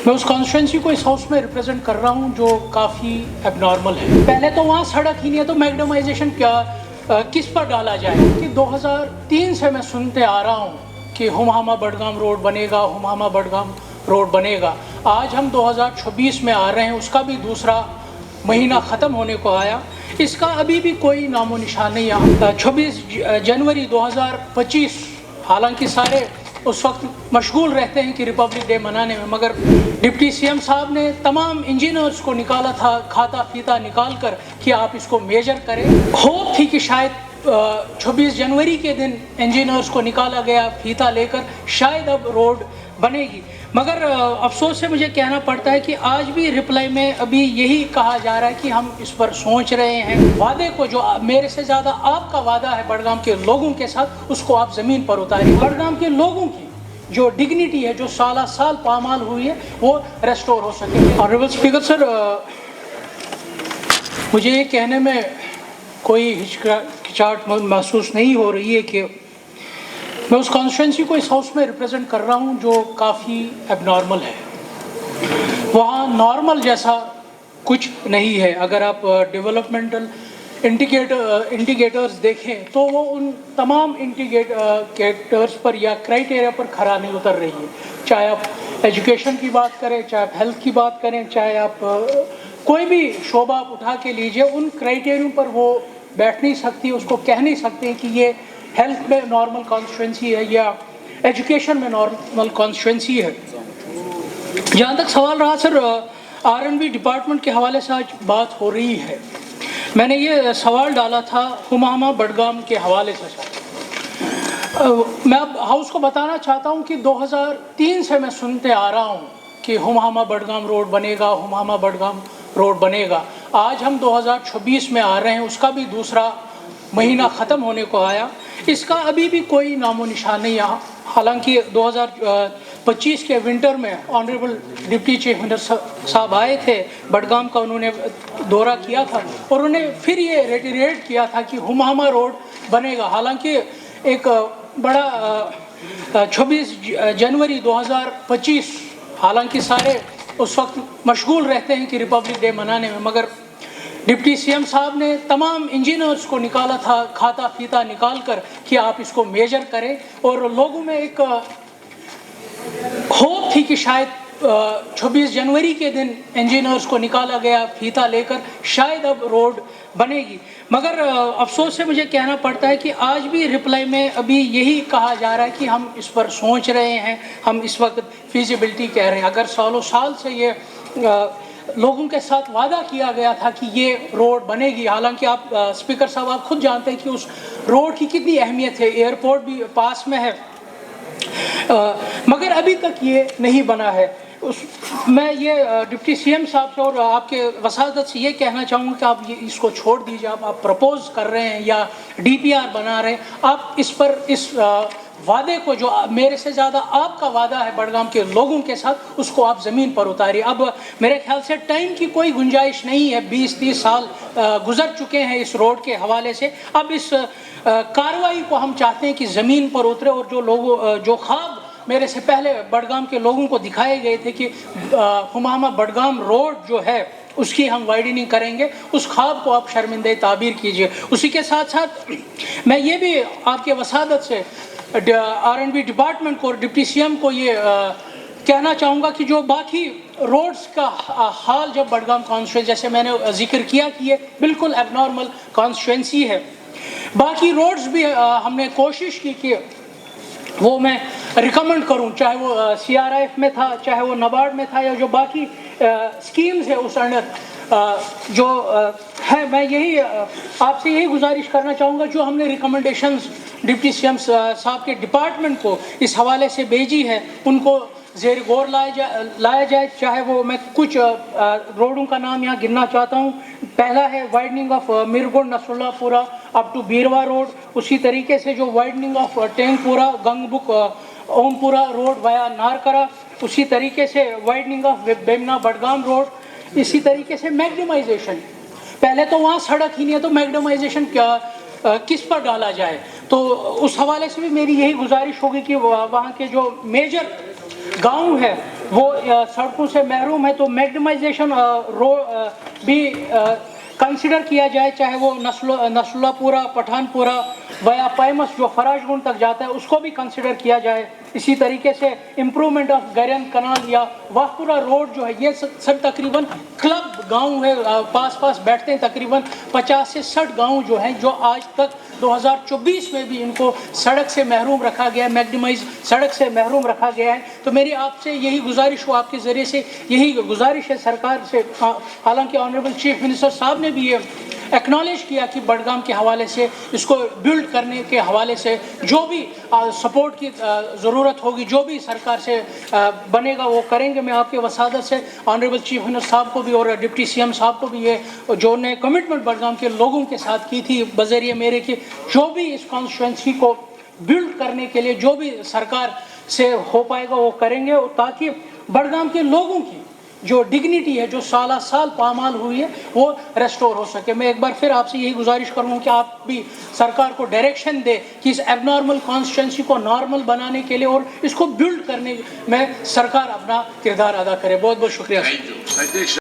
मैं उस कॉन्स्टिट्यूंसी को इस हाउस में रिप्रेजेंट कर रहा हूँ जो काफ़ी एबनॉर्मल है। पहले तो वहाँ सड़क ही नहीं है तो मैग्डमाइजेशन किस पर डाला जाए कि 2003 से मैं सुनते आ रहा हूँ कि हुमामा बडगाम रोड बनेगा, हुमामा बडगाम रोड बनेगा। आज हम 2026 में आ रहे हैं, उसका भी दूसरा महीना ख़त्म होने को आया, इसका अभी भी कोई नामो निशान नहीं है। 26 जनवरी 2025, हालांकि सारे उस वक्त मशगूल रहते हैं कि रिपब्लिक डे मनाने में, मगर डिप्टी सीएम साहब ने तमाम इंजीनियर्स को निकाला था खाता फीता निकाल कर कि आप इसको मेजर करें। होप थी कि शायद 26 जनवरी के दिन इंजीनियर्स को निकाला गया फीता लेकर, शायद अब रोड बनेगी। मगर अफसोस से मुझे कहना पड़ता है कि आज भी रिप्लाई में अभी यही कहा जा रहा है कि हम इस पर सोच रहे हैं। वादे को, जो मेरे से ज़्यादा आपका वादा है बडगाम के लोगों के साथ, उसको आप ज़मीन पर उतारिए। बडगाम के लोगों की जो डिग्निटी है, जो साल पामाल हुई है, वो रेस्टोर हो सके। ऑनरेबल स्पीकर सर, मुझे ये कहने में कोई हिचकिचाहट महसूस नहीं हो रही है कि मैं उस कॉन्स्टिट्यूंसी को इस हाउस में रिप्रेजेंट कर रहा हूँ जो काफ़ी एबनॉर्मल है। वहाँ नॉर्मल जैसा कुछ नहीं है। अगर आप डेवलपमेंटल इंडिकेटर्स देखें तो वो उन तमाम इंडिकेटर्स पर या क्राइटेरिया पर खरा नहीं उतर रही है। चाहे आप एजुकेशन की बात करें, चाहे आप हेल्थ की बात करें, चाहे आप कोई भी शोबा आप उठा के लीजिए, उन क्राइटेरियों पर वो बैठ नहीं सकती, उसको कह नहीं सकते कि ये हेल्थ में नॉर्मल कॉन्स्टिट्यूंसी है या एजुकेशन में नॉर्मल कॉन्स्टिट्यूंसी है। जहाँ तक सवाल रहा सर, R&B डिपार्टमेंट के हवाले से आज बात हो रही है, मैंने ये सवाल डाला था हुमामा बडगाम के हवाले से सर। मैं अब हाउस को बताना चाहता हूँ कि 2003 से मैं सुनते आ रहा हूँ कि हुमामा बडगाम रोड बनेगा, हुमामा बडगाम रोड बनेगा। आज हम 2026 में आ रहे हैं, उसका भी दूसरा महीना ख़त्म होने को आया, इसका अभी भी कोई नामो निशान नहीं है। हालांकि 2025 के विंटर में ऑनरेबल डिप्टी चीफ मिनिस्टर साहब आए थे बडगाम का, उन्होंने दौरा किया था और उन्होंने फिर ये रेटिरेट किया था कि हुमामा रोड बनेगा। हालांकि एक बड़ा 26 जनवरी 2025, हालांकि सारे उस वक्त मशगूल रहते हैं कि रिपब्लिक डे मनाने में, मगर डिप्टी सीएम साहब ने तमाम इंजीनियर्स को निकाला था खाता फीता निकाल कर कि आप इसको मेजर करें, और लोगों में एक होप थी कि शायद 26 जनवरी के दिन इंजीनियर्स को निकाला गया फीता लेकर, शायद अब रोड बनेगी। मगर अफसोस से मुझे कहना पड़ता है कि आज भी रिप्लाई में अभी यही कहा जा रहा है कि हम इस पर सोच रहे हैं, हम इस वक्त फिजिबिलिटी कह रहे हैं। अगर सालों साल से ये लोगों के साथ वादा किया गया था कि ये रोड बनेगी, हालांकि आप स्पीकर साहब आप खुद जानते हैं कि उस रोड की कितनी अहमियत है, एयरपोर्ट भी पास में है, मगर अभी तक ये नहीं बना है। मैं ये डिप्टी सीएम साहब से और आपके वसादत से ये कहना चाहूँगा कि आप ये इसको छोड़ दीजिए। आप प्रपोज कर रहे हैं या डीपीआर बना रहे हैं, आप इस पर इस वादे को, जो मेरे से ज़्यादा आपका वादा है बडगाम के लोगों के साथ, उसको आप ज़मीन पर उतारिए। अब मेरे ख्याल से टाइम की कोई गुंजाइश नहीं है, 20-30 साल गुजर चुके हैं इस रोड के हवाले से। अब इस कार्रवाई को हम चाहते हैं कि ज़मीन पर उतरे, और जो ख्वाब मेरे से पहले बडगाम के लोगों को दिखाए गए थे कि हुमामा बडगाम रोड जो है उसकी हम वाइडनिंग करेंगे, उस ख्वाब को आप शर्मिंदे ताबीर कीजिए। उसी के साथ साथ मैं ये भी आपके वसादत से R&B डिपार्टमेंट को और डिप्टी सीएम को ये कहना चाहूँगा कि जो बाकी रोड्स का हाल जब बडगाम कॉन्स्टिट्यूंसी, जैसे मैंने जिक्र किया कि ये बिल्कुल एबनॉर्मल कॉन्स्टिट्यूंसी है, बाकी रोड्स भी हमने कोशिश की कि वो मैं रिकमेंड करूं, चाहे वो CRIF में था, चाहे वो NABARD में था, या जो बाकी स्कीम्स है उस अंडर जो है। मैं यही आपसे यही गुजारिश करना चाहूँगा, जो हमने रिकमेंडेशंस डिप्टी सीएम साहब के डिपार्टमेंट को इस हवाले से भेजी है, उनको ज़ेर गौर लाया जाए। चाहे वो, मैं कुछ रोडों का नाम यहाँ गिनना चाहता हूँ। पहला है widening of Mirgund Nasrullahpura up to Beerwah road, उसी तरीके से जो widening of Tengpura Gangbugh Ompora road via Narkara, उसी तरीके से widening of Bemina Budgam road, इसी तरीके से मैग्डमाइजेशन। पहले तो वहाँ सड़क ही नहीं है तो मैग्डमाइजेशन किस पर डाला जाए, तो उस हवाले से भी मेरी यही गुजारिश होगी कि वहाँ के जो मेजर गांव है वो सड़कों से महरूम है, तो मैग्निमाइजेशन भी कंसिडर किया जाए, चाहे वो नसरुल्लापुरा, पठानपुरा वया पैमस जो फराजगुंड तक जाता है उसको भी कंसिडर किया जाए। इसी तरीके से इम्प्रूवमेंट ऑफ गैरन कनाल या वाहपुरा रोड जो है, ये सब तकरीबन क्लब गांव है, पास पास बैठते हैं तकरीबन 50 से 60 गांव जो हैं, जो आज तक 2024 में भी इनको सड़क से महरूम रखा गया है, मैग्निमाइज सड़क से महरूम रखा गया है। तो मेरी आपसे यही गुजारिश हो, आपके ज़रिए से यही गुजारिश है सरकार से। हालांकि ऑनरेबल चीफ मिनिस्टर साहब ने भी ये एक्नॉलेज किया कि बडगाम के हवाले से, इसको बिल्ड करने के हवाले से जो भी सपोर्ट की ज़रूरत होगी, जो भी सरकार से बनेगा वो करेंगे। मैं आपके वसादत से ऑनरेबल चीफ मिनिस्टर साहब को भी और डिप्टी सीएम साहब को भी ये जो ने कमिटमेंट बडगाम के लोगों के साथ की थी बज़रिए मेरे कि जो भी इस कॉन्स्टिट्यूंसी को बिल्ड करने के लिए जो भी सरकार से हो पाएगा वो करेंगे, ताकि बडगाम के लोगों की जो डिग्निटी है, जो साल साल पामाल हुई है, वो रेस्टोर हो सके। मैं एक बार फिर आपसे यही गुजारिश करूँगा कि आप भी सरकार को डायरेक्शन दे कि इस एबनॉर्मल कॉन्स्टिट्यूंसी को नॉर्मल बनाने के लिए और इसको बिल्ड करने में सरकार अपना किरदार अदा करे। बहुत बहुत शुक्रिया।